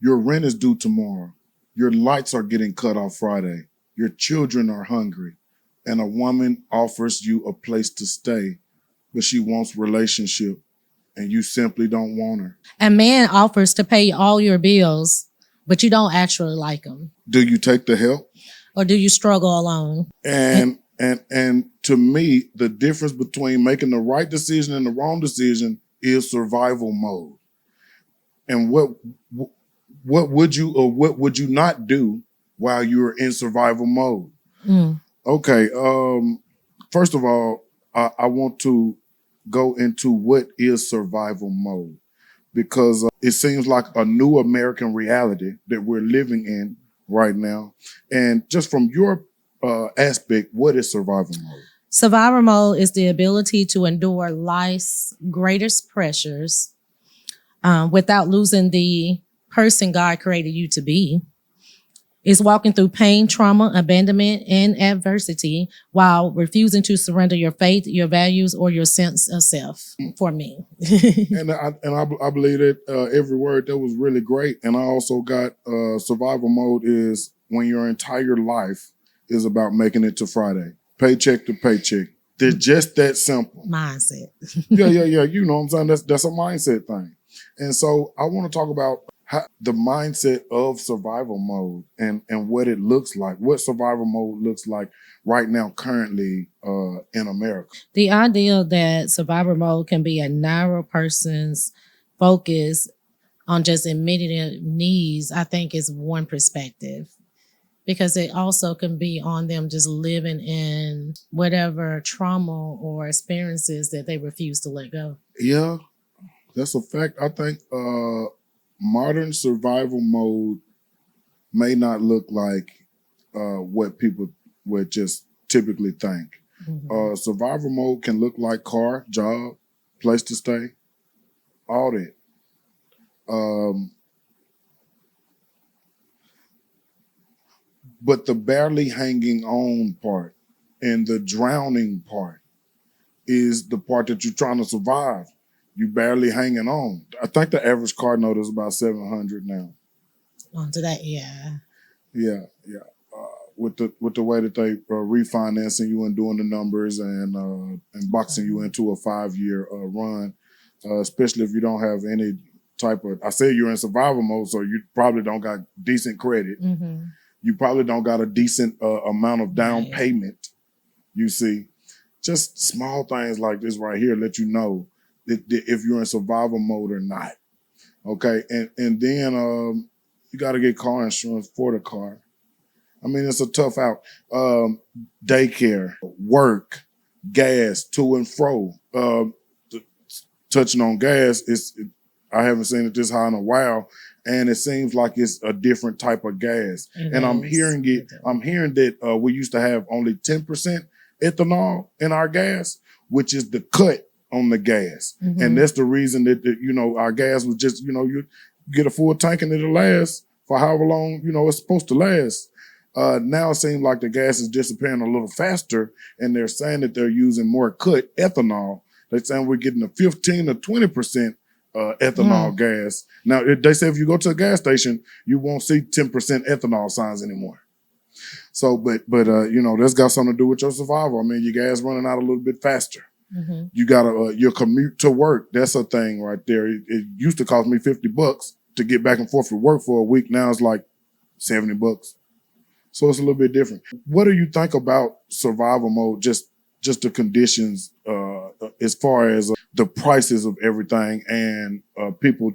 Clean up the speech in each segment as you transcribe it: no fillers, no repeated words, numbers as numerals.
Your rent is due tomorrow. Your lights are getting cut off Friday. Your children are hungry. And a woman offers you a place to stay, but she wants relationship and you simply don't want her. A man offers to pay all your bills, but you don't actually like him. Do you take the help? Or do you struggle alone? And to me, the difference between making the right decision and the wrong decision is survival mode. And what would you or what would you not do while you're in survival mode? Okay. First of all, I want to go into what is survival mode, because it seems like a new American reality that we're living in right now. And just from your aspect, what is survival mode? Survival mode is the ability to endure life's greatest pressures without losing the person God created you to be. It's walking through pain, trauma, abandonment, and adversity while refusing to surrender your faith, your values, or your sense of self, for me. and I believe that every word that was really great. And I also got survival mode is when your entire life is about making it to Friday, paycheck to paycheck. They're just that simple. Mindset. Yeah. You know what I'm saying? That's a mindset thing. And so I want to talk about the mindset of survival mode and what it looks like, what survival mode looks like right now currently in America. The idea that survival mode can be a narrow person's focus on just immediate needs, I think is one perspective, because it also can be on them just living in whatever trauma or experiences that they refuse to let go. Yeah, that's a fact. I think modern survival mode may not look like what people would just typically think. Mm-hmm. Survival mode can look like car, job, place to stay, all that. But the barely hanging on part and the drowning part is the part that you're trying to survive. You barely hanging on. I think the average car note is about 700 now. Onto that, yeah. Yeah. With the way that they refinancing you and doing the numbers and boxing you into a 5-year run, especially if you don't have any type of. I say you're in survival mode, so you probably don't got decent credit. Mm-hmm. You probably don't got a decent amount of down payment. You see, just small things like this right here let you know that if you're in survival mode or not. Okay, and then you got to get car insurance for the car. I mean, it's a tough out. Daycare, work, gas, to and fro. Touching on gas, I haven't seen it this high in a while, and it seems like it's a different type of gas. And I'm hearing that we used to have only 10% ethanol in our gas, which is the cut on the gas. Mm-hmm. And that's the reason that our gas was just, you get a full tank and it'll last for however long, it's supposed to last. Now it seems like the gas is disappearing a little faster, and they're saying that they're using more cut ethanol. They're saying we're getting a 15 or 20% ethanol gas. Now, they say if you go to a gas station, you won't see 10% ethanol signs anymore. So, but that's got something to do with your survival. I mean, your gas running out a little bit faster. Mm-hmm. You got your commute to work. That's a thing right there. It used to cost me $50 to get back and forth to work for a week. Now it's like $70. So it's a little bit different. What do you think about survival mode? Just the conditions as far as the prices of everything and people,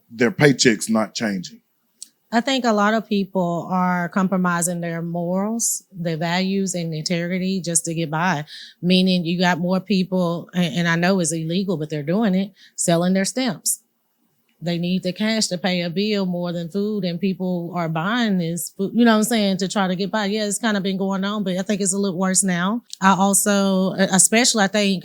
their paychecks not changing. I think a lot of people are compromising their morals, their values, and integrity just to get by. Meaning you got more people, and I know it's illegal, but they're doing it, selling their stamps. They need the cash to pay a bill more than food, and people are buying this food, you know what I'm saying, to try to get by. Yeah, it's kind of been going on, but I think it's a little worse now. I also, especially, I think,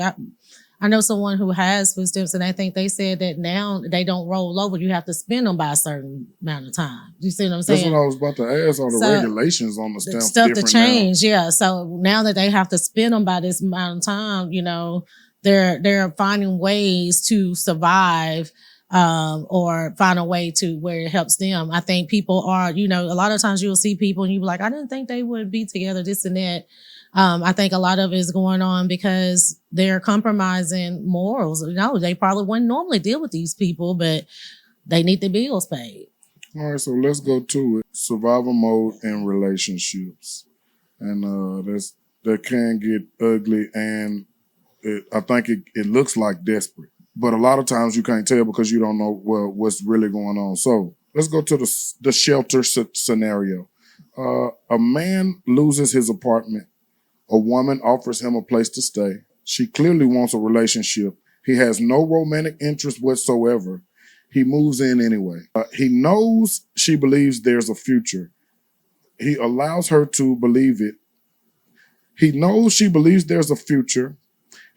I know someone who has food stamps, and I think they said that now they don't roll over. You have to spend them by a certain amount of time. You see what I'm saying? That's what I was about to ask. All the regulations on the stamps stuff to change. Now. Yeah. So now that they have to spend them by this amount of time, they're finding ways to survive or find a way to where it helps them. I think people are, a lot of times you'll see people and you'll be like, I didn't think they would be together, this and that. I think a lot of it is going on because they're compromising morals. They probably wouldn't normally deal with these people, but they need the bills paid. All right, so let's go to it. Survival mode in relationships. And that can get ugly, and I think it looks like desperate. But a lot of times you can't tell because you don't know what's really going on. So let's go to the shelter scenario. A man loses his apartment. A woman offers him a place to stay. She clearly wants a relationship. He has no romantic interest whatsoever. He moves in anyway. He knows she believes there's a future. He allows her to believe it. He knows she believes there's a future.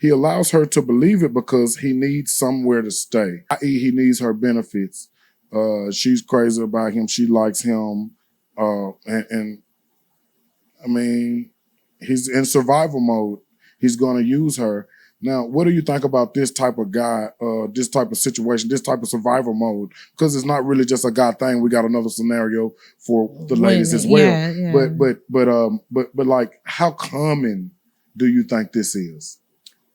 He allows her to believe it because he needs somewhere to stay, i.e. he needs her benefits. She's crazy about him. She likes him. And I mean, he's in survival mode. He's going to use her. Now, what do you think about this type of guy, this type of situation, this type of survival mode? Because it's not really just a guy thing. We got another scenario for the ladies as well. Yeah. But like, how common do you think this is?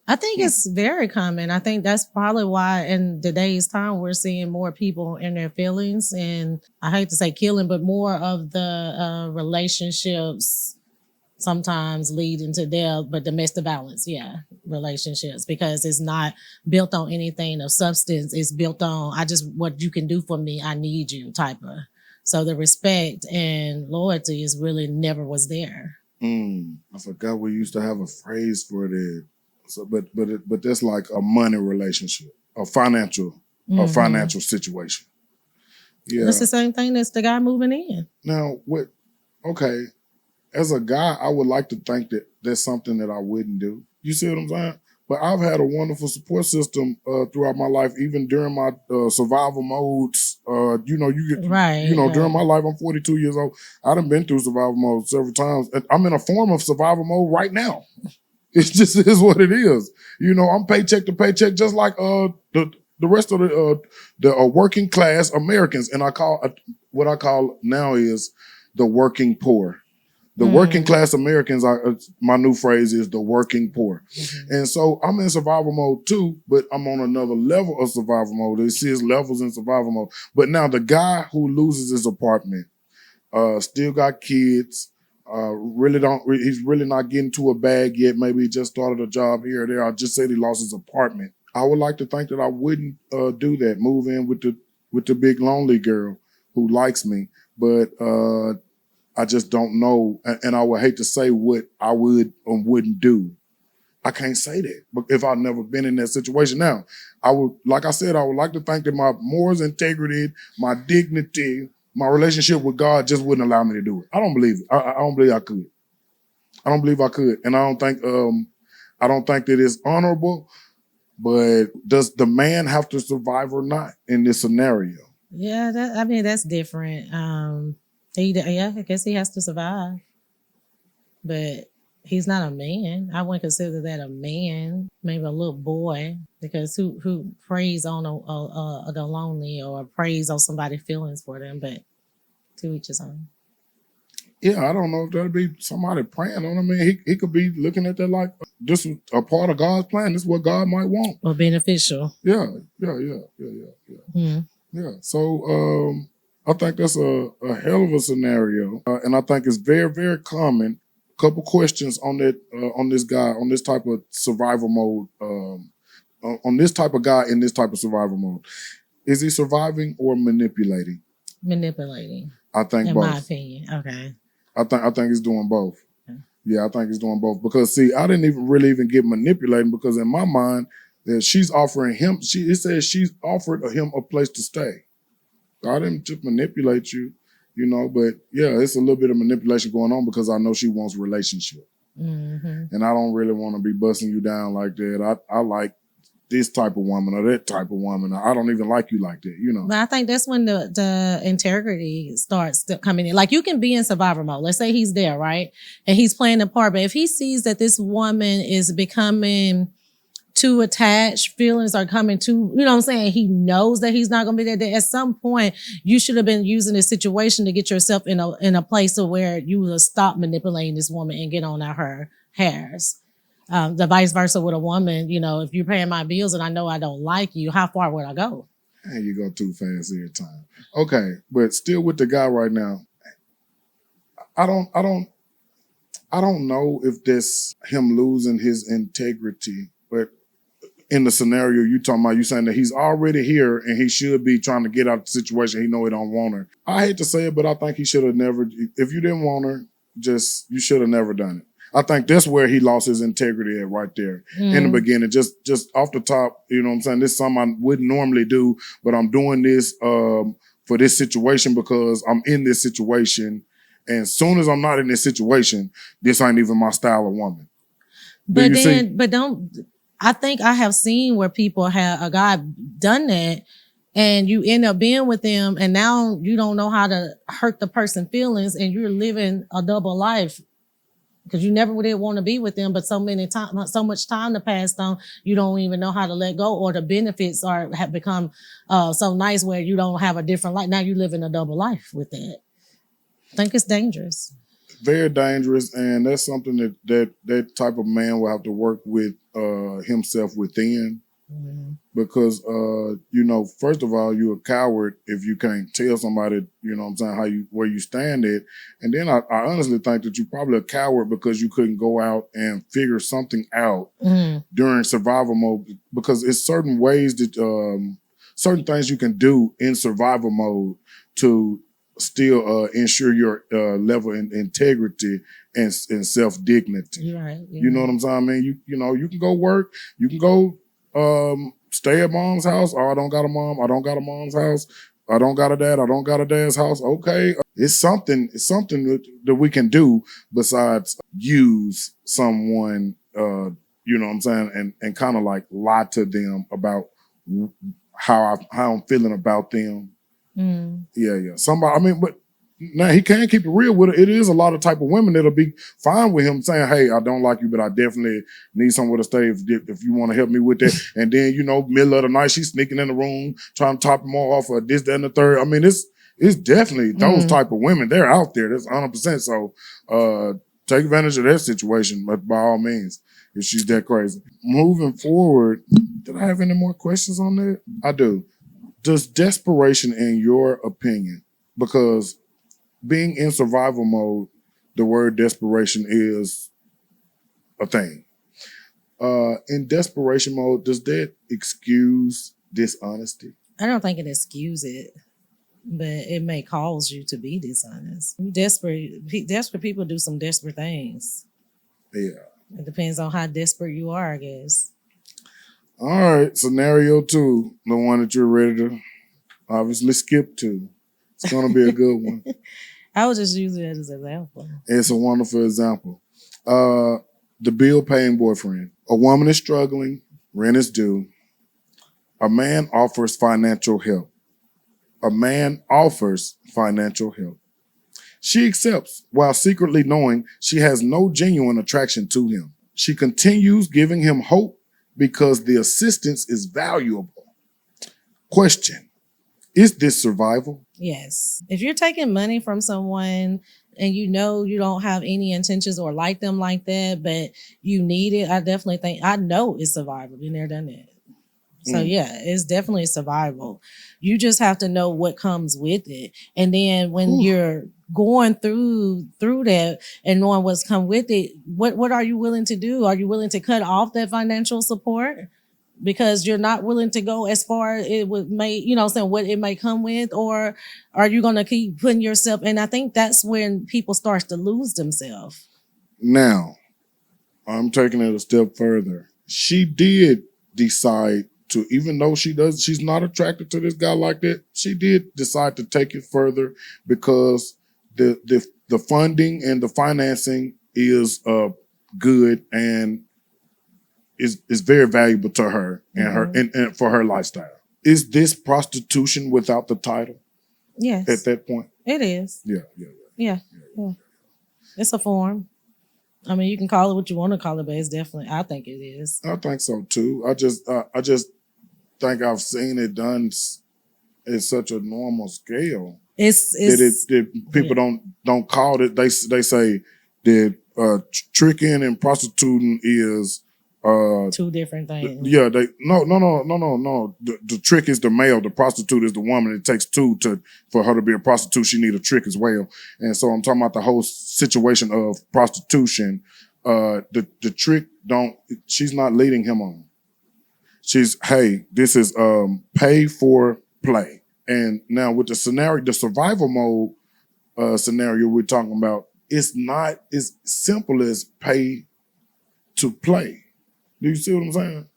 I think it's very common. I think that's probably why in today's time we're seeing more people in their feelings, and I hate to say killing, but more of the relationships sometimes lead into death, but domestic violence, relationships, because it's not built on anything of substance. It's built on, what you can do for me, I need you type of. So the respect and loyalty is really never was there. I forgot we used to have a phrase for that. So, but that's like a money relationship, a financial situation. Yeah, it's the same thing as the guy moving in. Now, okay. As a guy, I would like to think that that's something that I wouldn't do. You see what I'm saying? But I've had a wonderful support system throughout my life, even during my survival modes. During my life, I'm 42 years old. I done been through survival mode several times. And I'm in a form of survival mode right now. It just is what it is. I'm paycheck to paycheck, just like the rest of the working class Americans. And what I call now is the working poor. The working class Americans are, my new phrase is the working poor. Mm-hmm. And so I'm in survival mode too, but I'm on another level of survival mode. There's levels in survival mode. But now the guy who loses his apartment, still got kids, he's really not getting to a bag yet. Maybe he just started a job here or there. I just said he lost his apartment. I would like to think that I wouldn't do that, move in with the big lonely girl who likes me. But I just don't know, and I would hate to say what I would or wouldn't do. I can't say that, but if I've never been in that situation. Now, I would like to think that my morals, integrity, my dignity, my relationship with God just wouldn't allow me to do it. I don't believe it. I don't believe I could. I don't believe I could, and I don't think that it's honorable. But does the man have to survive or not in this scenario? Yeah, that's different. I guess he has to survive, but he's not a man. I wouldn't consider that a man. Maybe a little boy, because who preys on the lonely or preys on somebody's feelings for them, but to each his own. Yeah, I don't know if that'd be somebody praying on him. I mean, he could be looking at that like this is a part of God's plan. This is what God might want. Or beneficial. Yeah. Mm-hmm. Yeah. So I think that's a hell of a scenario, and I think it's very, very common. A couple questions on that, on this guy, on this type of survival mode, on this type of guy in this type of survival mode. Is he surviving or manipulating? Manipulating. I think in both. My opinion. Okay. I think he's doing both. Okay. Yeah, I think he's doing both because see, I didn't even get manipulating because in my mind that she's offering him. It says she's offered him a place to stay. I didn't just manipulate you, but yeah, it's a little bit of manipulation going on because I know she wants a relationship. Mm-hmm. And I don't really want to be busting you down like that. I like this type of woman or that type of woman. I don't even like you like that, But I think that's when the integrity starts coming in. Like you can be in survivor mode. Let's say he's there, right? And he's playing the part. But if he sees that this woman is becoming too attached, feelings are coming too, you know what I'm saying? He knows that he's not going to be there. At some point, you should have been using this situation to get yourself in a place of where you will stop manipulating this woman and get on her hairs. The vice versa with a woman, you know, if you're paying my bills and I know I don't like you, how far would I go? And you go too fast every time. Okay, but still with the guy right now, I don't know if that's him losing his integrity, but in the scenario you talking about, you saying that he's already here and he should be trying to get out of the situation. He know he don't want her. I hate to say it, but I think he should have never, if you didn't want her, you should have never done it. I think that's where he lost his integrity at right there in the beginning. Just off the top, you know what I'm saying? This is something I wouldn't normally do, but I'm doing this for this situation because I'm in this situation. And as soon as I'm not in this situation, this ain't even my style of woman. I think I have seen where people have a guy done that and you end up being with them and now you don't know how to hurt the person's feelings and you're living a double life because you never did want to be with them, but so much time to pass on, you don't even know how to let go, or the benefits have become so nice where you don't have a different life. Now you live in a double life with that. I think it's dangerous. Very dangerous, and that's something that type of man will have to work with himself within. Because you know, first of all, you're a coward if you can't tell somebody, you know what I'm saying, where you stand at. And then I honestly think that you're probably a coward because you couldn't go out and figure something out during survival mode, because it's certain ways that certain things you can do in survival mode to still ensure your level in integrity and self-dignity. Right. You know what I'm saying? I mean, you know, you can go work, you can go stay at mom's house. Oh, I don't got a mom. I don't got a mom's house. I don't got a dad. I don't got a dad's house. Okay. It's something that we can do besides use someone, you know what I'm saying? And kind of like lie to them about how I'm feeling about them. Yeah. Somebody, I mean, but now he can keep it real with it. It is a lot of type of women that'll be fine with him saying, hey, I don't like you, but I definitely need somewhere to stay if you want to help me with that. And then, you know, middle of the night, she's sneaking in the room, trying to top him off of this, that, and the third. I mean, it's definitely those type of women. They're out there. That's 100%. So take advantage of that situation, but by all means, if she's that crazy. Moving forward, did I have any more questions on that? I do. Does desperation, in your opinion, because being in survival mode, the word desperation is a thing. In desperation mode, does that excuse dishonesty? I don't think it excuses it, but it may cause you to be dishonest. Desperate people do some desperate things. Yeah. It depends on how desperate you are, I guess. All right, scenario 2, the one that you're ready to obviously skip to. It's going to be a good one. I was just using it as an example. It's a wonderful example. The bill-paying boyfriend. A woman is struggling, rent is due. A man offers financial help. She accepts while secretly knowing she has no genuine attraction to him. She continues giving him hope because the assistance is valuable. Question: is this survival? Yes. If you're taking money from someone and you know you don't have any intentions or like them like that, but you need it, I know it's survival. Been there, done that. So yeah, it's definitely survival. You just have to know what comes with it. And then when you're going through that and knowing what's come with it, what are you willing to do? Are you willing to cut off that financial support? Because you're not willing to go as far as it would what it may come with, or are you going to keep putting yourself? And I think that's when people start to lose themselves. Now, I'm taking it a step further. She did decide to, even though she's not attracted to this guy like that, she did decide to take it further because the funding and the financing is good and is very valuable to her and her and for her lifestyle. Is this prostitution without the title? Yes. At that point? It is. Yeah. Yeah. It's a form. I mean, you can call it what you want to call it, but it's definitely, I think it is. I think so too. I just think I've seen it done at such a normal scale that people don't call it. They say that tricking and prostituting is two different things. Yeah, no. The trick is the male. The prostitute is the woman. It takes two for her to be a prostitute. She need a trick as well. And so I'm talking about the whole situation of prostitution. The trick she's not leading him on. She's, hey, this is pay for play. And now with the scenario, the survival mode scenario we're talking about, it's not as simple as pay to play. Do you see what I'm saying?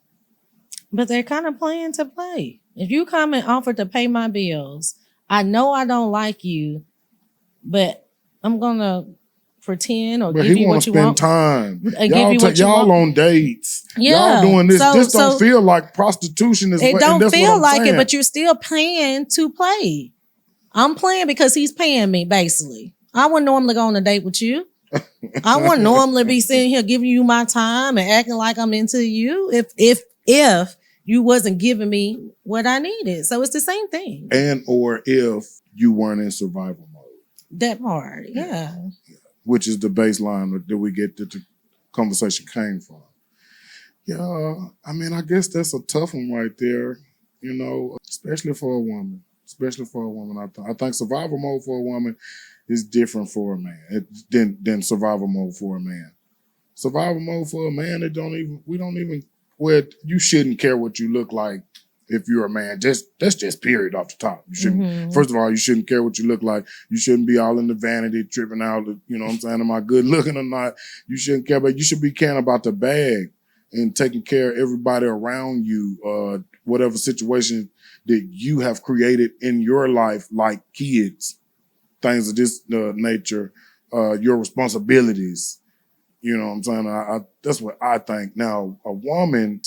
But they're kind of playing to play. If you come and offer to pay my bills, I know I don't like you, but I'm gonna pretend or give you what you want. Time. Y'all on dates. Yeah. Y'all doing this. This don't feel like prostitution. It don't feel like it, but you're still paying to play. I'm playing because he's paying me, basically. I wouldn't normally go on a date with you. I wouldn't normally be sitting here giving you my time and acting like I'm into you if you wasn't giving me what I needed. So it's the same thing. And or if you weren't in survival mode. That part, yeah. Which is the baseline that we get that the conversation came from. Yeah, I mean, I guess that's a tough one right there, you know, especially for a woman. I think survival mode for a woman is different for a man than survival mode for a man. Survival mode for a man, you shouldn't care what you look like if you're a man. That's just period off the top. You shouldn't, First of all, you shouldn't care what you look like. You shouldn't be all in the vanity, tripping out, you know what I'm saying, am I good looking or not? You shouldn't care, but you should be caring about the bag and taking care of everybody around you, whatever situation that you have created in your life, like kids, things of this nature, your responsibilities. You know what I'm saying? That's what I think. Now, a woman,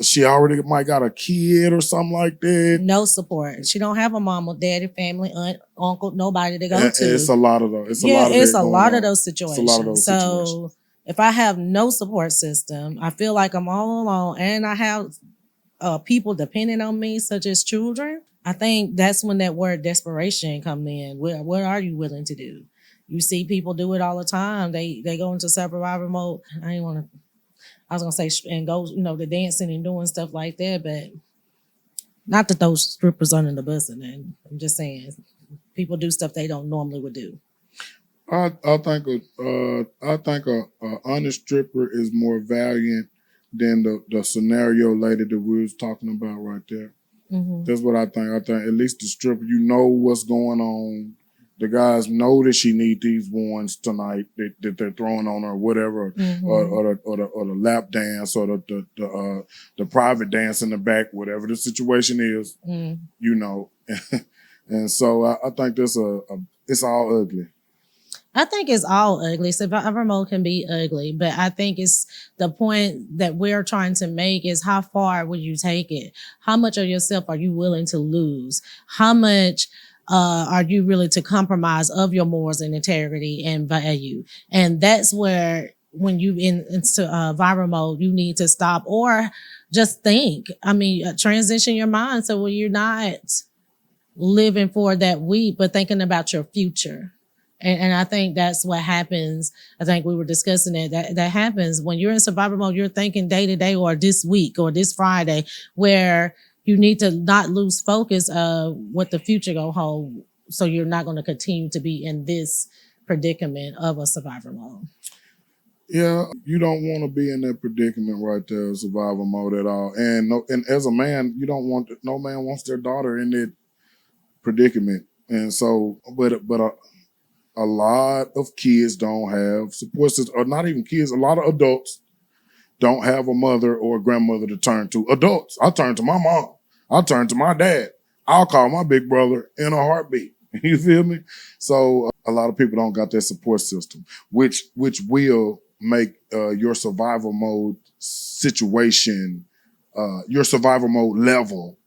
she already might got a kid or something like that. No support. She don't have a mama, daddy, family, aunt, uncle, nobody to go to. It's a lot of those. It's a lot of those situations. So if I have no support system, I feel like I'm all alone, and I have people depending on me, such as children. I think that's when that word desperation come in. What are you willing to do? You see people do it all the time. They go into survival mode. I was gonna say and go, the dancing and doing stuff like that, but not that those strippers under the bus. And then I'm just saying, people do stuff they don't normally would do. I think a honest stripper is more valiant than the scenario lady that we was talking about right there. Mm-hmm. That's what I think. I think at least the stripper, you know what's going on. The guys know that she need these ones tonight that they're throwing on her, or whatever, or the lap dance, or the private dance in the back, whatever the situation is, you know. And so I think it's all ugly. I think it's all ugly. Survival mode can be ugly, but I think it's the point that we're trying to make is how far will you take it? How much of yourself are you willing to lose? How much are you willing to compromise of your morals and integrity and value? And that's where, when you into viral mode, you need to stop or just think. Transition your mind so when you're not living for that week, but thinking about your future. And I think that's what happens. I think we were discussing it. That happens when you're in survival mode. You're thinking day to day, or this week, or this Friday, where you need to not lose focus of what the future gonna hold. So you're not going to continue to be in this predicament of a survival mode. Yeah, you don't want to be in that predicament right there, survival mode at all. And as a man, no man wants their daughter in that predicament. And so, but a lot of kids don't have support systems, or not even kids. A lot of adults don't have a mother or a grandmother to turn to. Adults, I turn to my mom. I turn to my dad. I'll call my big brother in a heartbeat. You feel me? So a lot of people don't got that support system, which will make your survival mode situation, your survival mode level,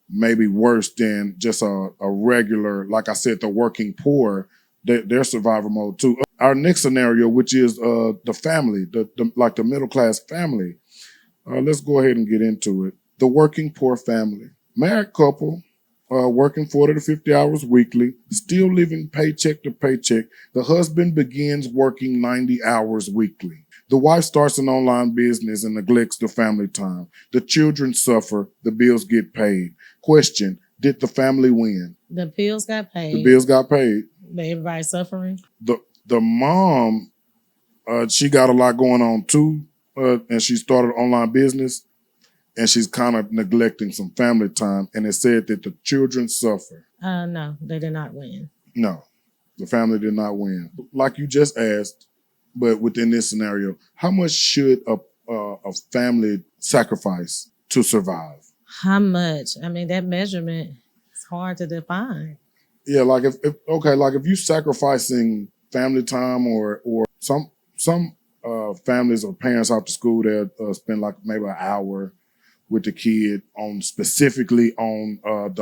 maybe worse than just a regular, like I said, the working poor their survival mode too. Our next scenario, which is the family, like the middle class family. Let's go ahead and get into it. The working poor family. Married couple, working 40 to 50 hours weekly, still living paycheck to paycheck. The husband begins working 90 hours weekly. The wife starts an online business and neglects the family time. The children suffer. The bills get paid. Question, did the family win? The bills got paid. The bills got paid. But everybody suffering. The mom, she got a lot going on too, and she started an online business, and she's kind of neglecting some family time, and it said that the children suffer. No, they did not win. No, the family did not win. Like you just asked, but within this scenario, how much should a family sacrifice to survive? How much? I mean, that measurement is hard to define. Yeah, like if you sacrificing family time or some families or parents after school that spend like maybe an hour with the kid on specifically on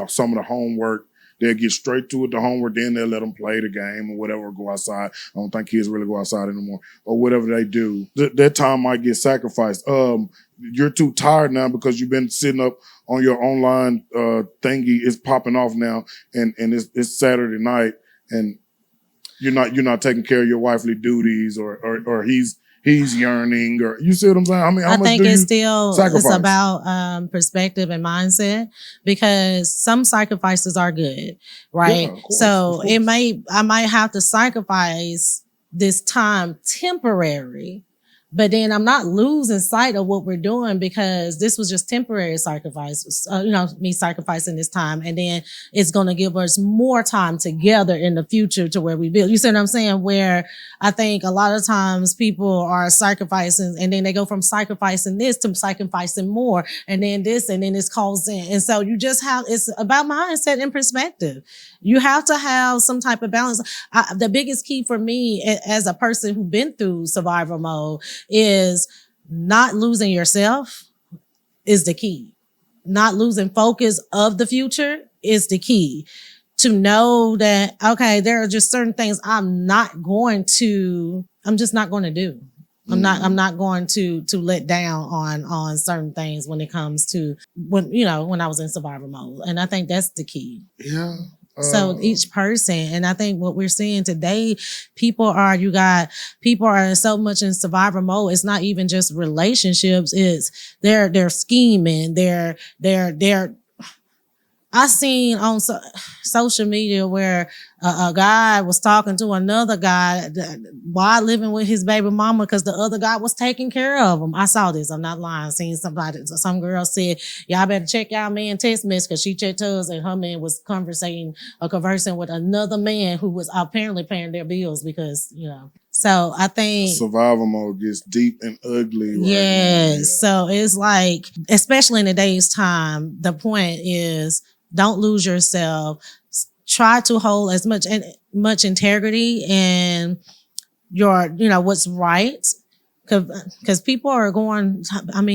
some of the homework. They'll get straight to it, the homework, then they'll let them play the game or whatever, or go outside. I don't think kids really go outside anymore, or whatever they do. That time might get sacrificed. You're too tired now because you've been sitting up on your online thingy. It's popping off now, and it's Saturday night, and you're not taking care of your wifely duties, or he's yearning, or you see what I'm saying? I mean, how much think do it's you still sacrifice? It's about perspective and mindset, because some sacrifices are good, right? Yeah, of course, so of course. I might have to sacrifice this time temporary, but then I'm not losing sight of what we're doing, because this was just temporary sacrifice. Me sacrificing this time, and then it's going to give us more time together in the future to where we build. You see what I'm saying? Where I think a lot of times people are sacrificing, and then they go from sacrificing this to sacrificing more, and then this, and then it's causing. And so you just it's about mindset and perspective. You have to have some type of balance. The biggest key for me as a person who's been through survival mode is not losing yourself is the key. Not losing focus of the future is the key. To know that, okay, there are just certain things I'm just not going to do. I'm not going to let down on certain things when it comes to when I was in survival mode. And I think that's the key. Yeah. So each person, and I think what we're seeing today, people are so much in survival mode. It's not even just relationships. It's they're scheming. They're I seen on social media where a guy was talking to another guy while living with his baby mama because the other guy was taking care of him. I saw this. I'm not lying. Seen some girl said, y'all better check y'all man text message, because she checked hers and her man was conversing with another man who was apparently paying their bills because, So I think survival mode gets deep and ugly. Right yes. now. So it's like, especially in today's time, the point is don't lose yourself. Try to hold as much integrity and your, what's right. Because people are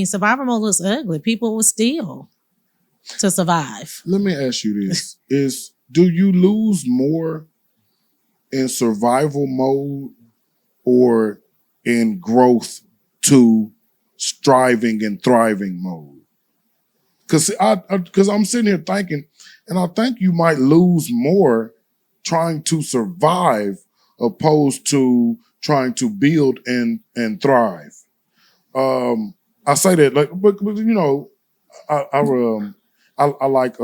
survival mode looks ugly. People will steal to survive. Let me ask you this. Do you lose more in survival mode or in growth to striving and thriving mode? Because I'm sitting here thinking, and I think you might lose more trying to survive opposed to trying to build and thrive. I say that but I like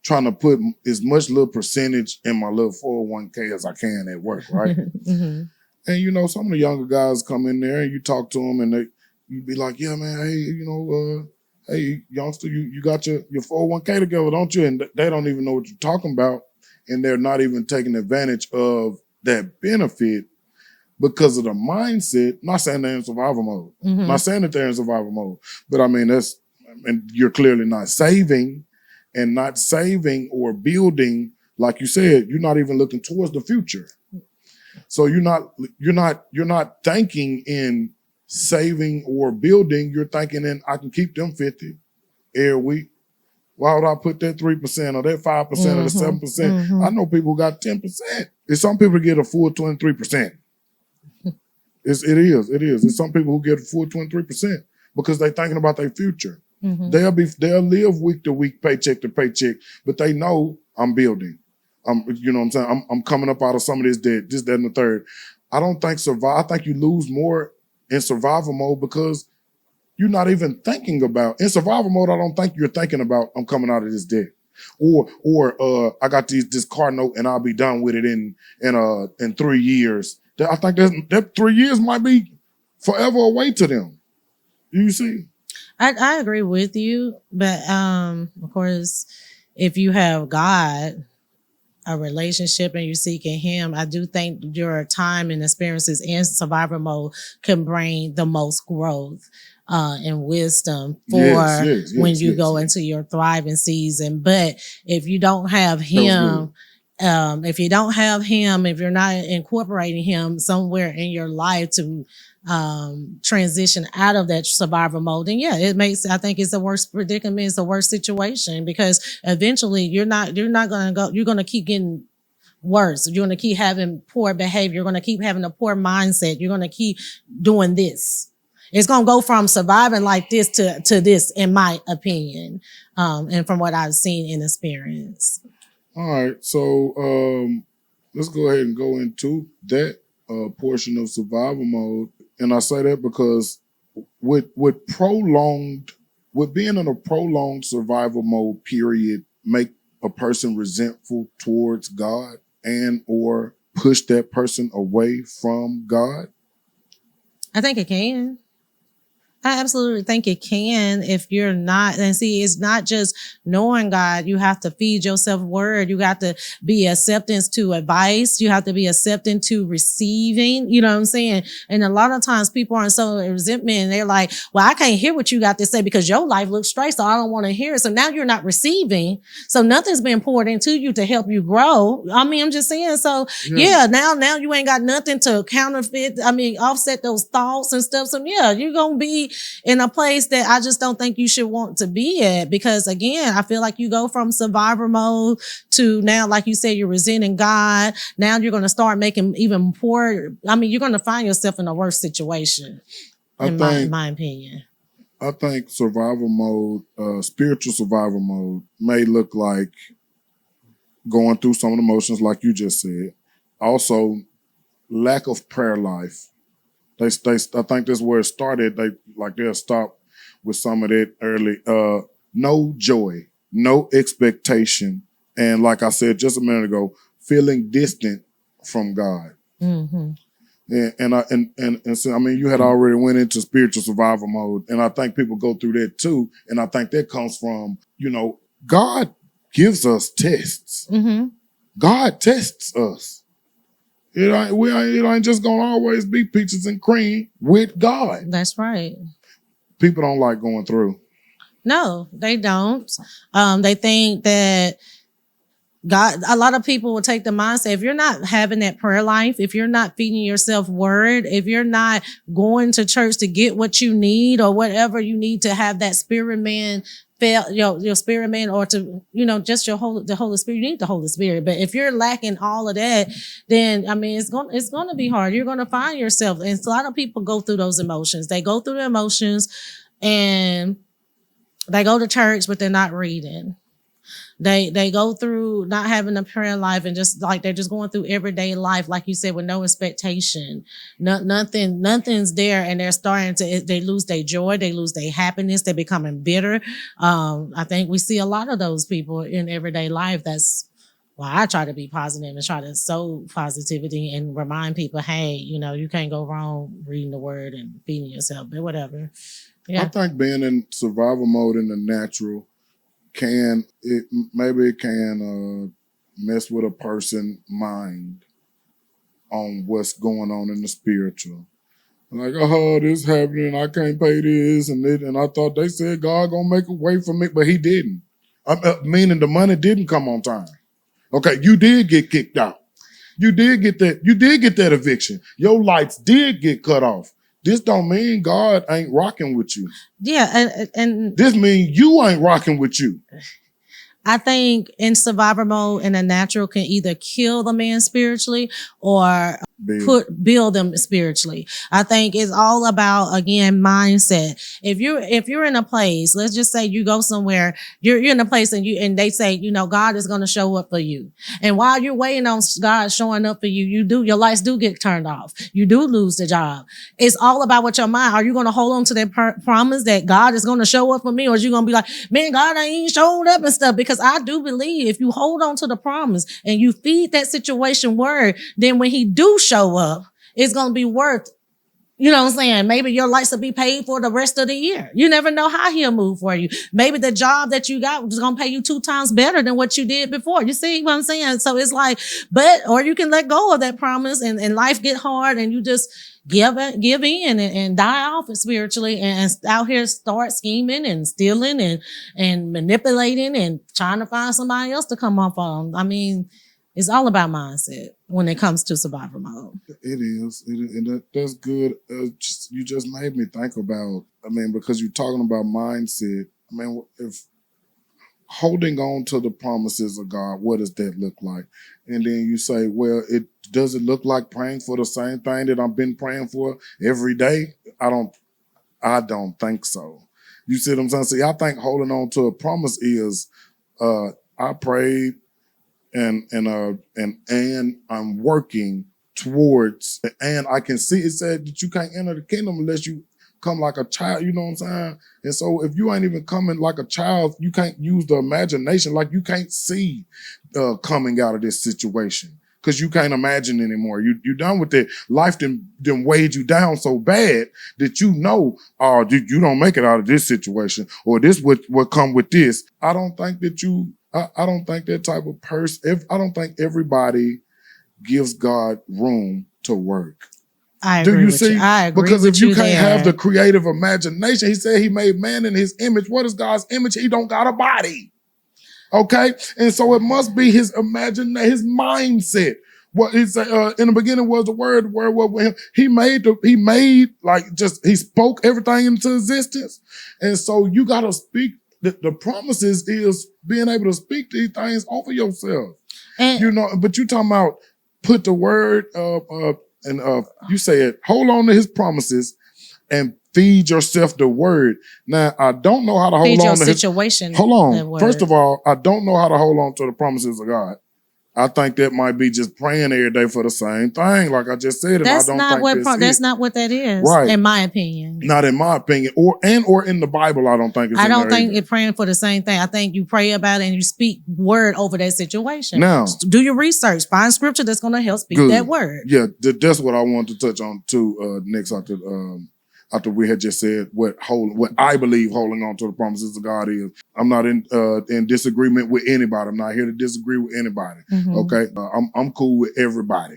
trying to put as much little percentage in my little 401k as I can at work, right? Mm-hmm. And some of the younger guys come in there and you talk to them and you be like, yeah, man, hey, hey, youngster, you got your 401k together, don't you? And they don't even know what you're talking about. And they're not even taking advantage of that benefit because of the mindset. Not saying they're in survival mode. Mm-hmm. Not saying that they're in survival mode. But and you're clearly not saving or building. Like you said, you're not even looking towards the future. So you're not thinking in saving or building. You're thinking in, I can keep them 50 every week. Why would I put that 3% or that 5% or the 7%? I know people who got 10%. It's some people get a full 23%. It is. It's some people who get a full 23% because they're thinking about their future. They'll live week to week, paycheck to paycheck, but they know I'm building. You know what I'm saying? I'm coming up out of some of this debt, this, that, and the third. I don't think I think you lose more in survival mode because you're not even thinking about, in survival mode, I don't think you're thinking about, I'm coming out of this debt. Or I got this car note and I'll be done with it in 3 years. I think that 3 years might be forever away to them. You see? I agree with you, but of course, if you have God, a relationship, and you're seeking Him, I do think your time and experiences in survivor mode can bring the most growth and wisdom for when you go into your thriving season. But if you don't have Him, if you're not incorporating Him somewhere in your life to transition out of that survivor mode, then I think it's the worst predicament, it's the worst situation, because eventually you're not going to keep getting worse. You're going to keep having poor behavior. You're going to keep having a poor mindset. You're going to keep doing this. It's going to go from surviving like this to this, in my opinion, and from what I've seen and experienced. All right. So let's go ahead and go into that portion of survival mode. And I say that because with being in a prolonged survival mode period, make a person resentful towards God and or push that person away from God? I think it can. I absolutely think it can if you're not. And see, it's not just knowing God. You have to feed yourself word. You got to be acceptance to advice. You have to be accepting to receiving. You know what I'm saying? And a lot of times people are so resentment and they're like, well, I can't hear what you got to say because your life looks straight, so I don't want to hear it. So now you're not receiving. So nothing's been poured into you to help you grow. I mean, I'm just saying. So now you ain't got nothing to counterfeit. I mean, offset those thoughts and stuff. So you're going to be in a place that I just don't think you should want to be at, because again, I feel like you go from survivor mode to now, like you said, you're resenting God. Now you're going to start making even poor. I mean, you're going to find yourself in a worse situation, in my opinion. I think survival mode, spiritual survival mode may look like going through some of the motions like you just said. Also, lack of prayer life. I think that's where it started. They'll stop with some of that early. No joy, no expectation, and like I said just a minute ago, feeling distant from God. And so I mean, you had already went into spiritual survival mode, and I think people go through that too. And I think that comes from, God gives us tests. God tests us. It ain't just gonna always be peaches and cream with God. That's right. People don't like going through. No, they don't. They think that God, a lot of people will take the mindset, if you're not having that prayer life, if you're not feeding yourself word, if you're not going to church to get what you need or whatever you need to have that spirit man, your spirit man, or to, just the Holy Spirit, you need the Holy Spirit. But if you're lacking all of that, then, I mean, it's going to be hard. You're going to find yourself. And a lot of people go through those emotions. They go through the emotions and they go to church, but they're not reading. They go through not having a prayer life and just like they're just going through everyday life, like you said, with no expectation. Nothing's there, and they're starting to, they lose their joy, they lose their happiness, they're becoming bitter. I think we see a lot of those people in everyday life. That's why I try to be positive and try to sow positivity and remind people, hey, you can't go wrong reading the word and feeding yourself, but whatever. Yeah. I think being in survival mode in the natural can mess with a person's mind on what's going on in the spiritual. Like, this happening, I can't pay this and I thought they said God gonna make a way for me, but He didn't. Meaning the money didn't come on time. Okay, you did get kicked out. You did get that eviction. Your lights did get cut off. This don't mean God ain't rocking with you. Yeah, and this means you ain't rocking with you. I think in survivor mode and the natural can either kill the man spiritually or build them spiritually. I think it's all about, again, mindset. If you're in a place, let's just say you go somewhere, you're in a place and they say, God is going to show up for you. And while you're waiting on God showing up for you, your lights do get turned off. You do lose the job. It's all about what your mind. Are you going to hold on to that promise that God is going to show up for me? Or is you going to be like, man, God ain't showed up and stuff? Because I do believe if you hold on to the promise and you feed that situation word, then when he do show up, it's going to be worth, you know what I'm saying? Maybe your lights will be paid for the rest of the year. You never know how he'll move for you. Maybe the job that you got is going to pay you 2 times better than what you did before. You see what I'm saying? So it's like, or you can let go of that promise and life get hard and you just give in and die off spiritually and out here start scheming and stealing and manipulating and trying to find somebody else to come up on. I mean, it's all about mindset when it comes to survivor mode. It is. And that's good. You just made me think about, because you're talking about mindset. If holding on to the promises of God, what does that look like? And then you say, well, does it look like praying for the same thing that I've been praying for every day? I don't think so. You see what I'm saying? See, I think holding on to a promise is, I prayed and I'm working towards, and I can see it said that you can't enter the kingdom unless you come like a child, you know what I'm saying? And so if you ain't even coming like a child, you can't use the imagination, like you can't see coming out of this situation because you can't imagine anymore. You done with it. Life done weighed you down so bad that you don't make it out of this situation, or this would come with this. I don't think that type of person, I don't think everybody gives God room to work. I agree with you. I agree because with if you can't there. have the creative imagination, he said he made man in his image. What is God's image? He don't got a body. Okay? And so it must be his imagination, his mindset. What he said in the beginning was the word was with him. He spoke everything into existence. And so you gotta speak. The promises is being able to speak these things over yourself. But you talking about put the word and you said, hold on to his promises and feed yourself the word. Now, I don't know how to hold on to situation. Hold on. First of all, I don't know how to hold on to the promises of God. I think that might be just praying every day for the same thing, like I just said. That's not what that is, right? In my opinion, not in my opinion, or in the Bible, I don't think it's. I don't think it's praying for the same thing. I think you pray about it and you speak word over that situation. Now, do your research, find scripture that's going to help speak that word. Yeah, that's what I wanted to touch on too. Next after we had just said what I believe holding on to the promises of God is. I'm not in disagreement with anybody. I'm not here to disagree with anybody. Mm-hmm. Okay, I'm cool with everybody.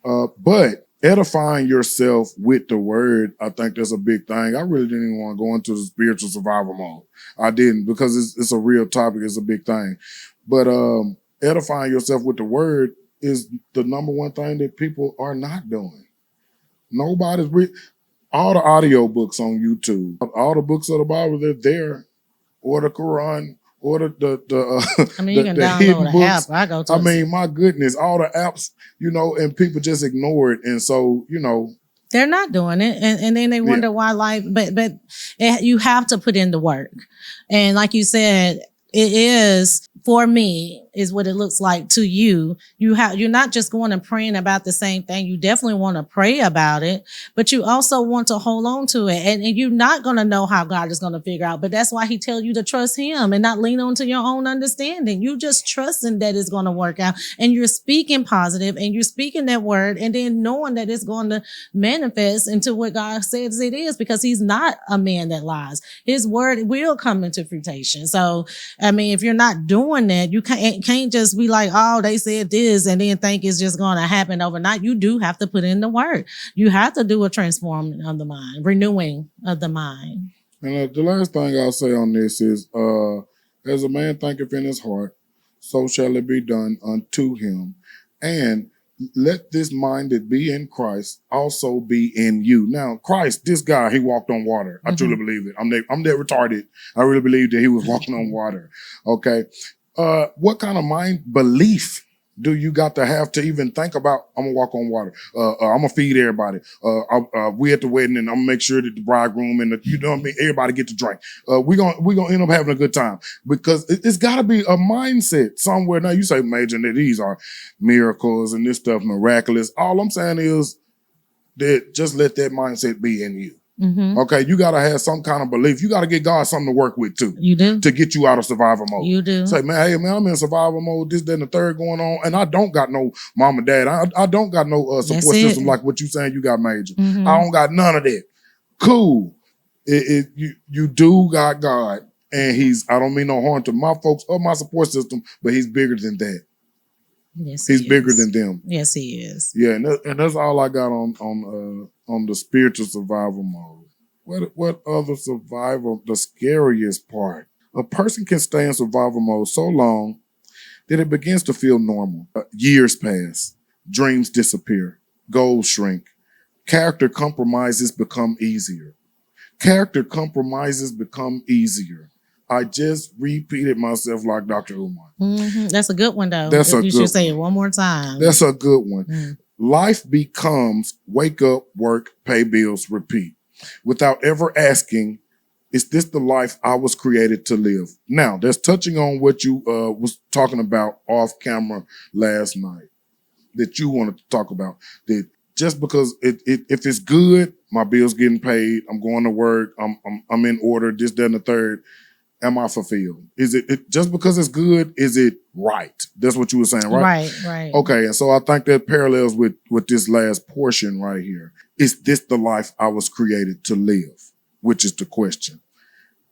But edifying yourself with the word, I think that's a big thing. I really didn't even want to go into the spiritual survival mode. I didn't, because it's a real topic. It's a big thing. But edifying yourself with the word is the number one thing that people are not doing. Nobody's all the audio books on YouTube, all the books of the Bible, they're there, or the Quran, or you can download an app. I go to. My goodness, all the apps, and people just ignore it, and so they're not doing it, and then they wonder why life. But you have to put in the work, and like you said, it is. For me, is what it looks like to you. You're not just going and praying about the same thing. You definitely want to pray about it, but you also want to hold on to it. And you're not going to know how God is going to figure out. But that's why he tells you to trust him and not lean on to your own understanding. You just trusting that it's going to work out. And you're speaking positive and you're speaking that word and then knowing that it's going to manifest into what God says it is, because he's not a man that lies. His word will come into fruition. So, if you're not doing that, you can't just be like, oh, they said this and then think it's just going to happen overnight. You do have to put in the work. You have to do a transforming of the mind, renewing of the mind. And the last thing I'll say on this is, as a man thinketh in his heart, so shall it be done unto him. And let this mind that be in Christ also be in you. Now, Christ, this guy, he walked on water. I truly believe it. I'm that retarded. I really believe that he was walking on water. Okay. What kind of mind belief do you got to have to even think about, I'm gonna walk on water. I'm gonna feed everybody. We at the wedding and I'm gonna make sure that the bridegroom and you know what I mean, everybody get to drink. We're gonna end up having a good time because it's gotta be a mindset somewhere. Now you say, Major, that these are miracles and this stuff miraculous. All I'm saying is that just let that mindset be in you. Okay, you gotta have some kind of belief. You gotta get God something to work with too. You do. To get you out of survival mode. You do. Say, man, hey man, I'm in survival mode, this, that, and the third going on, and I don't got no mom and dad. I don't got no support system like what you saying you got, Major. I don't got none of that. Cool. You do got God, and I don't mean no harm to my folks or my support system, but he's bigger than that. Yes, he's bigger than them. Yes, he is. Yeah, and that's all I got on the spiritual survival mode. What other survival? The scariest part. A person can stay in survival mode so long that it begins to feel normal. Years pass, dreams disappear, goals shrink, character compromises become easier. Character compromises become easier. I just repeated myself like Dr. Umar. That's a good one, though. You should say it one more time. That's a good one. Life becomes wake up, work, pay bills, repeat. Without ever asking, is this the life I was created to live? Now, that's touching on what you was talking about off camera last night that you wanted to talk about. That just because if it's good, my bill's getting paid, I'm going to work, I'm in order, this, that, and the third. Am I fulfilled? Is it just because it's good? Is it right? That's what you were saying, right? Right. Okay, and so I think that parallels with this last portion right here. Is this the life I was created to live? Which is the question.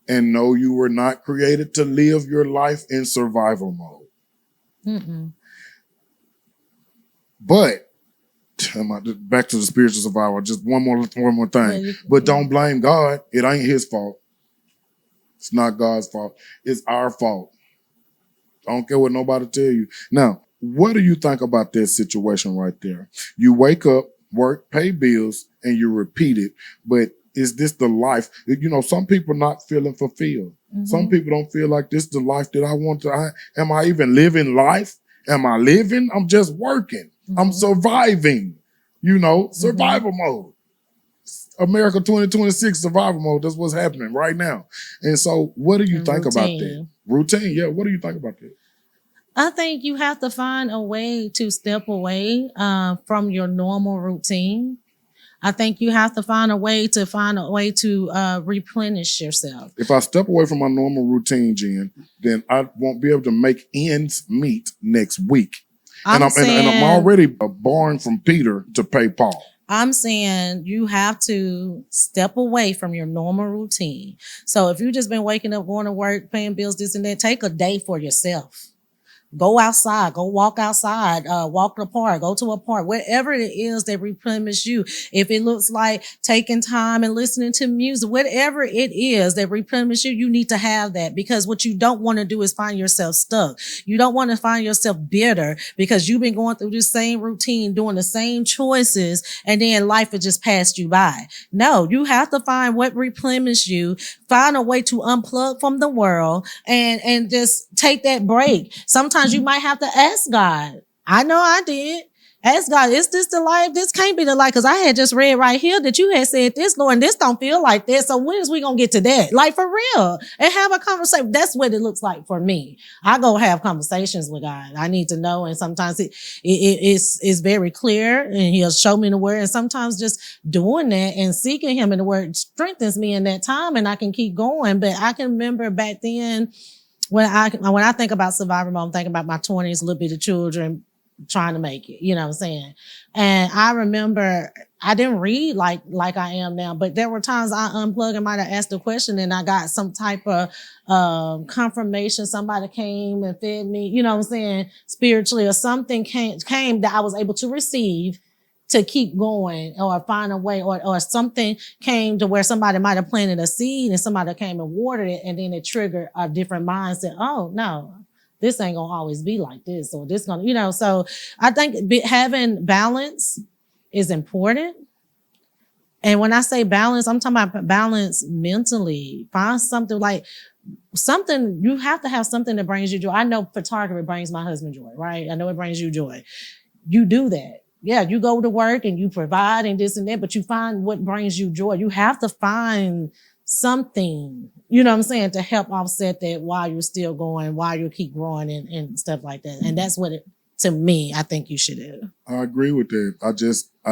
And no, you were not created to live your life in survival mode. But back to the spiritual survival. Just one more thing. But don't blame God. It ain't his fault. It's not God's fault. It's our fault. I don't care what nobody tell you. Now, what do you think about that situation right there? You wake up, work, pay bills, and you repeat it. But is this the life? You know, some people not feeling fulfilled. Some people don't feel like this is the life that I want to. Am I even living life? Am I living? I'm just working. I'm surviving. You know, survival mode. America 2026 survival mode. That's what's happening right now. And so what do you think about that? Routine. Yeah. What do you think about that? I think you have to find a way to step away from your normal routine. I think you have to find a way to replenish yourself. If I step away from my normal routine, Jen, then I won't be able to make ends meet next week. And I'm already borrowing from Peter to pay Paul. I'm saying you have to step away from your normal routine. So if you've just been waking up, going to work, paying bills, this and that, take a day for yourself. Go outside, go walk outside, walk the park, go to a park, whatever it is that replenish you. If it looks like taking time and listening to music, whatever it is that replenish you, you need to have that, because what you don't want to do is find yourself stuck. You don't want to find yourself bitter because you've been going through the same routine, doing the same choices, and then life has just passed you by. No, you have to find what replenish you, find a way to unplug from the world and just take that break. Sometimes you might have to ask God. I know I did. Ask God, is this the life? This can't be the life, because I had just read right here that you had said this, Lord, and this don't feel like this. So when is we going to get to that? Like, for real. And have a conversation. That's what it looks like for me. I go have conversations with God. I need to know. And sometimes it's very clear, and he'll show me the word. And sometimes just doing that and seeking him in the word strengthens me in that time, and I can keep going. But I can remember back then, when I think about survival mode, I'm thinking about my 20s, little bit of children trying to make it, you know what I'm saying? And I remember I didn't read like I am now, but there were times I unplugged and might have asked a question and I got some type of confirmation. Somebody came and fed me, you know what I'm saying, spiritually, or something came that I was able to receive to keep going, or find a way, or something came to where somebody might have planted a seed and somebody came and watered it, and then it triggered a different mindset. Oh no, this ain't gonna always be like this, or this gonna, you know. So I think having balance is important. And when I say balance, I'm talking about balance mentally. Find something you have to have something that brings you joy. I know photography brings my husband joy, right? I know it brings you joy. You do that. Yeah, you go to work and you provide and this and that, but you find what brings you joy. You have to find something, you know what I'm saying, to help offset that while you're still going, while you keep growing and stuff like that. And that's what to me, I think you should do. I agree with that. I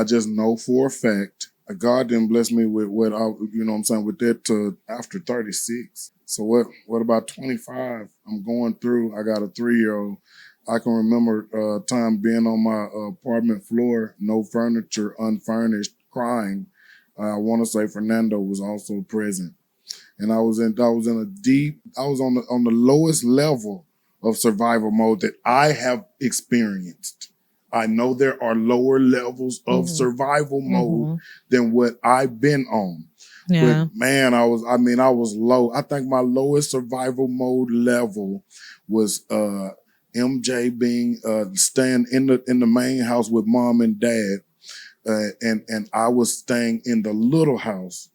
just know for a fact God didn't bless me with what you know what I'm saying, with that to after 36. So what about 25? I'm going through, I got a 3-year-old. I can remember a time being on my apartment floor, no furniture, unfurnished, crying. I want to say Fernando was also present. And I was on the lowest level of survival mode that I have experienced. I know there are lower levels of survival mode than what I've been on. Yeah. But man, I was low. I think my lowest survival mode level was MJ being staying in the main house with mom and dad. And I was staying in the little house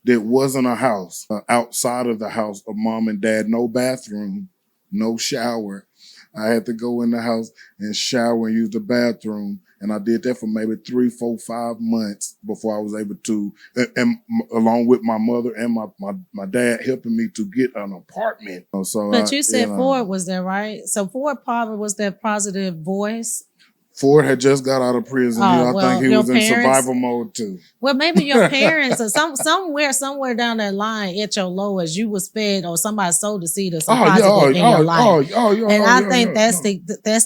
that wasn't a house, outside of the house of mom and dad, no bathroom, no shower. I had to go in the house and shower and use the bathroom. And I did that for maybe 3, 4, 5 months before I was able to, and along with my mother and my dad helping me to get an apartment. So, but you said Ford was there, right? So Ford probably was that positive voice. Ford had just got out of prison. I think he was in survival mode too. Well, maybe your parents or somewhere down that line at your lowest, you was fed or somebody sowed the seed of some positive in your life. I think that's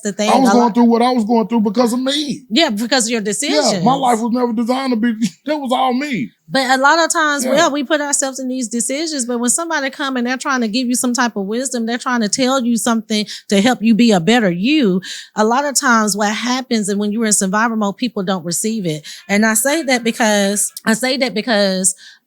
the thing. I was going through what I was going through because of me. Yeah, because of your decisions. Yeah, my life was never designed to be. That was all me. But a lot of times, we put ourselves in these decisions. But when somebody come and they're trying to give you some type of wisdom, they're trying to tell you something to help you be a better you. A lot of times what happens, and when you're in survival mode, people don't receive it. And I say that because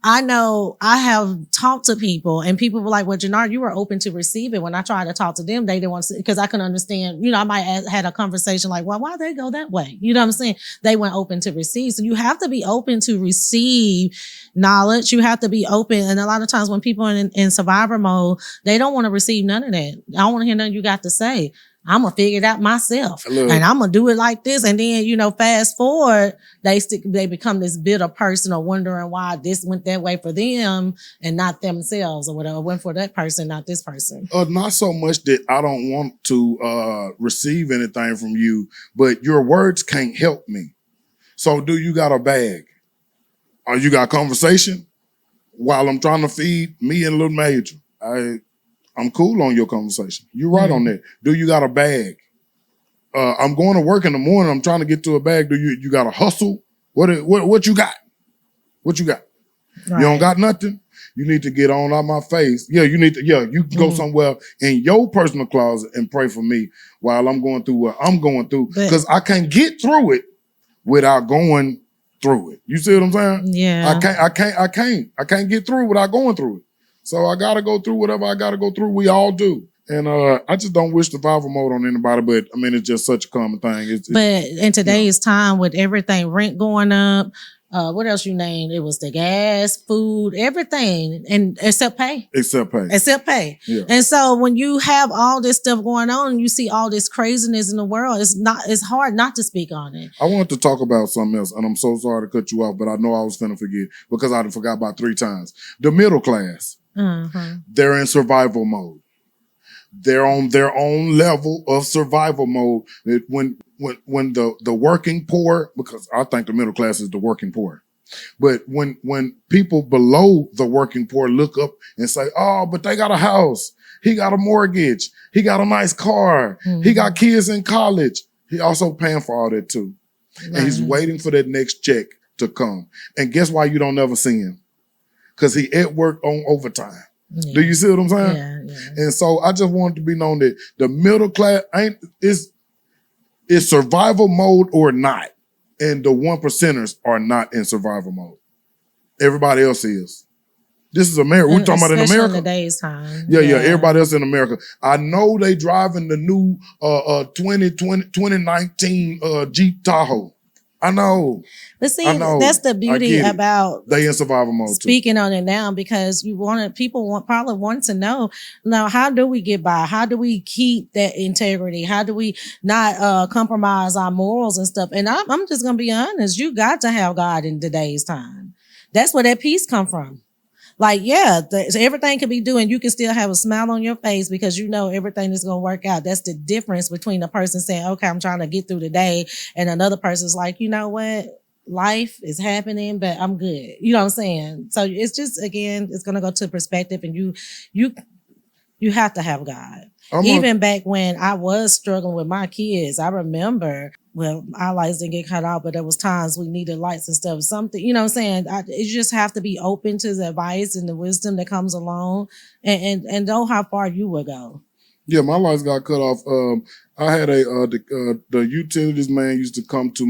I know I have talked to people and people were like, well, Jannar, you were open to receive it. When I tried to talk to them, they didn't want to, because I couldn't understand, I might have had a conversation like, well, why they go that way? You know what I'm saying? They weren't open to receive. So you have to be open to receive knowledge. You have to be open. And a lot of times when people are in survivor mode, they don't want to receive none of that. I don't want to hear nothing you got to say. I'm going to figure it out myself and I'm going to do it like this. And then, fast forward, they become this bitter person or wondering why this went that way for them and not themselves or whatever, went for that person, not this person. Not so much that I don't want to receive anything from you, but your words can't help me. So do you got a bag? Or you got conversation while I'm trying to feed me and little Major? I'm cool on your conversation. You're right on that. Do you got a bag? I'm going to work in the morning. I'm trying to get to a bag. Do you got a hustle? What you got? What you got? Right. You don't got nothing? You need to get on out my face. Yeah, you can go somewhere in your personal closet and pray for me while I'm going through what I'm going through. Because I can't get through it without going through it. You see what I'm saying? Yeah. I can't get through without going through it. So I gotta go through whatever I gotta go through. We all do. And I just don't wish survival mode on anybody, but I mean, it's just such a common thing. But in today's time with everything, rent going up, what else you named? It was the gas, food, everything, and except pay. Yeah. And so when you have all this stuff going on and you see all this craziness in the world, it's hard not to speak on it. I wanted to talk about something else, and I'm so sorry to cut you off, but I know I was finna forget because I forgot about 3 times. The middle class. They're in survival mode. They're on their own level of survival mode. When the working poor, because I think the middle class is the working poor, but when people below the working poor look up and say, "Oh, but they got a house, he got a mortgage, he got a nice car, he got kids in college," he also paying for all that too, and he's waiting for that next check to come. And guess why you don't ever see him? Because he at work on overtime. Yeah. Do you see what I'm saying? Yeah. And so I just want to be known that the middle class is survival mode or not. And the 1%ers are not in survival mode. Everybody else is. This is America. We're talking about in Especially America. in today's time. Yeah. Everybody else in America. I know they driving the new 2019 Jeep Tahoe. I know. But see, that's the beauty about they in survival mode speaking too. on it now, because people probably want to know now, how do we get by? How do we keep that integrity? How do we not compromise our morals and stuff? And I'm just gonna be honest, you got to have God in today's time. That's where that peace come from. Like, everything can be doing. You can still have a smile on your face because you know everything is going to work out. That's the difference between a person saying, okay, I'm trying to get through the day, and another person's like, you know what? Life is happening, but I'm good. You know what I'm saying? So it's just, again, it's going to go to perspective, and you have to have God. Even back when I was struggling with my kids, I remember, well, our lights didn't get cut off, but there was times we needed lights and stuff. Something, you know what I'm saying? You just have to be open to the advice and the wisdom that comes along, and know how far you will go. Yeah, my lights got cut off. I had the utilities man used to come to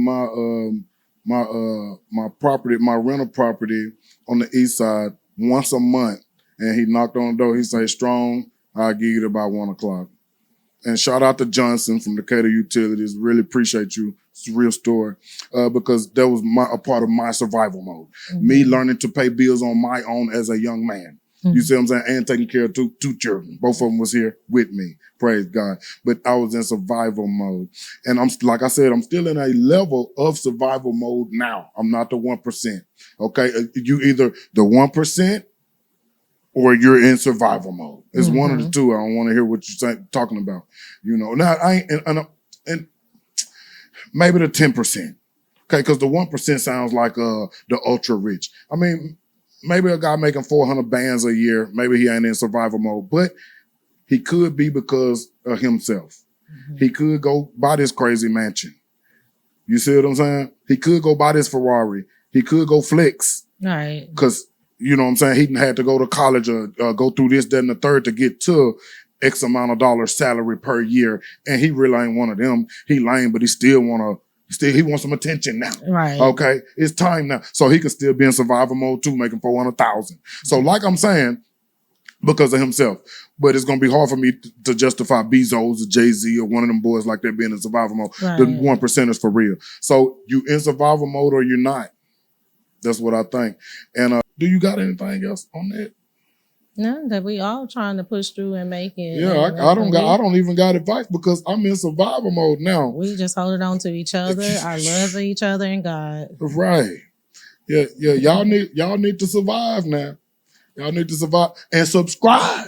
my property, my rental property on the east side once a month, and he knocked on the door. He say, "Strong, I'll give you it about 1 o'clock." And shout out to Johnson from Decatur Utilities. Really appreciate you. It's a real story because that was a part of my survival mode. Mm-hmm. Me learning to pay bills on my own as a young man. Mm-hmm. You see what I'm saying? And taking care of two children. Both of them was here with me. Praise God. But I was in survival mode. And like I said, I'm still in a level of survival mode now. I'm not the 1%. Okay? You either the 1% or you're in survival mode. It's one of the two. I don't want to hear what you're talking about. You know, now I ain't, and maybe the 10%. Okay, because the 1% sounds like the ultra rich. I mean, maybe a guy making 400 bands a year, maybe he ain't in survival mode, but he could be because of himself. Mm-hmm. He could go buy this crazy mansion. You see what I'm saying? He could go buy this Ferrari. He could go flex. Right. Because, you know what I'm saying, he had to go to college or go through this, that, and the third to get to X amount of dollars salary per year. And he really ain't one of them. He lame, but he still he wants some attention now. Right. Okay. It's time now. So he could still be in survival mode too, making 400,000. So like I'm saying, because of himself. But it's going to be hard for me to justify Bezos or Jay-Z or one of them boys like that being in survival mode. Right. The 1% is for real. So you in survival mode or you're not. That's what I think. And do you got anything else on that? No, that we all trying to push through and make it. Yeah, I don't even got advice because I'm in survival mode now. We just holding on to each other, our love for each other and God. Right. Yeah. Y'all need to survive now. Y'all need to survive and subscribe.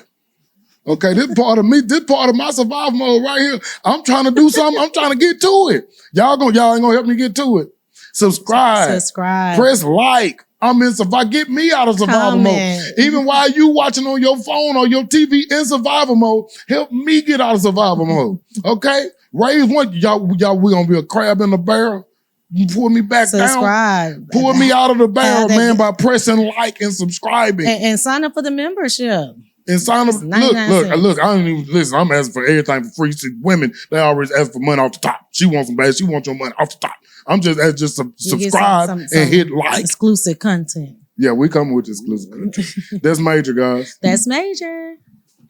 Okay, this part of my survival mode right here. I'm trying to do something. I'm trying to get to it. Y'all ain't gonna help me get to it. Subscribe. Press like. I'm in survival. Get me out of survival mode. Even while you watching on your phone or your TV in survival mode, help me get out of survival mode. Okay? Raise one. Y'all, we gonna be a crab in the barrel. You pull me back down. Pull me out of the barrel, man, by pressing like and subscribing. And sign up for the membership. And sign up. Look, I don't even listen. I'm asking for everything for free. See, women, they always ask for money off the top. She wants some bad. She wants your money off the top. I'm just subscribe and hit like. Exclusive content. Yeah, we come with exclusive content. That's major, guys. That's major.